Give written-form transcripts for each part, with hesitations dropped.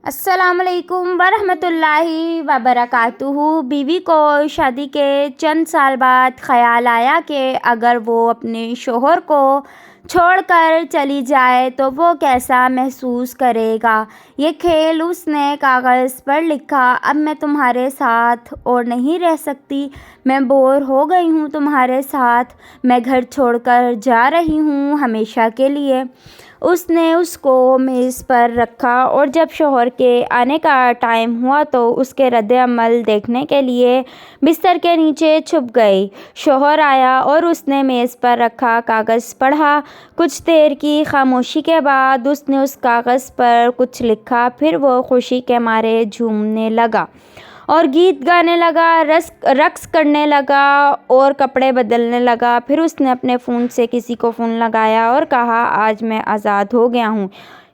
السلام علیکم ورحمۃ اللہ وبرکاتہ۔ بیوی کو شادی کے چند سال بعد خیال آیا کہ اگر وہ اپنے شوہر کو چھوڑ کر چلی جائے تو وہ کیسا محسوس کرے گا۔ یہ کھیل اس نے کاغذ پر لکھا۔ اب میں تمہارے ساتھ اور نہیں رہ سکتی، میں بور ہو گئی ہوں تمہارے ساتھ، میں گھر چھوڑ کر جا رہی ہوں ہمیشہ کے لیے۔ اس نے اس کو میز پر رکھا اور جب شوہر کے آنے کا ٹائم ہوا تو اس کے رد عمل دیکھنے کے لیے بستر کے نیچے چھپ گئی۔ شوہر آیا اور اس نے میز پر رکھا کاغذ پڑھا۔ کچھ دیر کی خاموشی کے بعد اس نے اس کاغذ پر کچھ لکھا، پھر وہ خوشی کے مارے جھومنے لگا اور گیت گانے لگا، رقص کرنے لگا اور کپڑے بدلنے لگا۔ پھر اس نے اپنے فون سے کسی کو فون لگایا اور کہا، آج میں آزاد ہو گیا ہوں۔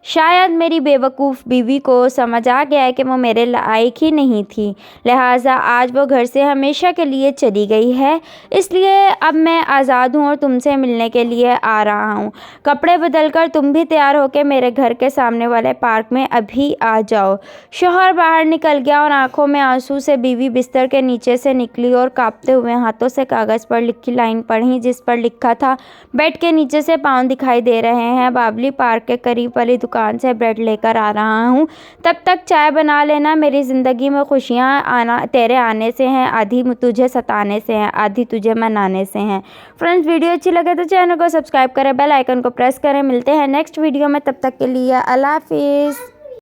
شاید میری بے وقوف بیوی کو سمجھ آ گیا کہ وہ میرے لائق ہی نہیں تھی، لہٰذا آج وہ گھر سے ہمیشہ کے لیے چلی گئی ہے، اس لیے اب میں آزاد ہوں اور تم سے ملنے کے لیے آ رہا ہوں۔ کپڑے بدل کر تم بھی تیار ہو کے میرے گھر کے سامنے والے پارک میں ابھی آ جاؤ۔ شوہر باہر نکل گیا اور آنکھوں میں آنسو سے بیوی بستر کے نیچے سے نکلی اور کانپتے ہوئے ہاتھوں سے کاغذ پر لکھی لائن پڑھی جس پر لکھا تھا، بیڈ کے نیچے سے پاؤں دکھائی دے رہے ہیں، بابلی پارک کے قریب والی دکان سے بریڈ لے کر آ رہا ہوں، تب تک چائے بنا لینا۔ میری زندگی میں خوشیاں تیرے آنے سے ہیں، آدھی تجھے ستانے سے ہیں، آدھی تجھے منانے سے ہیں۔ فرینڈز، ویڈیو اچھی لگے تو چینل کو سبسکرائب کریں، بیل آئیکن کو پریس کریں۔ ملتے ہیں نیکسٹ ویڈیو میں، تب تک کے لیے اللہ حافظ۔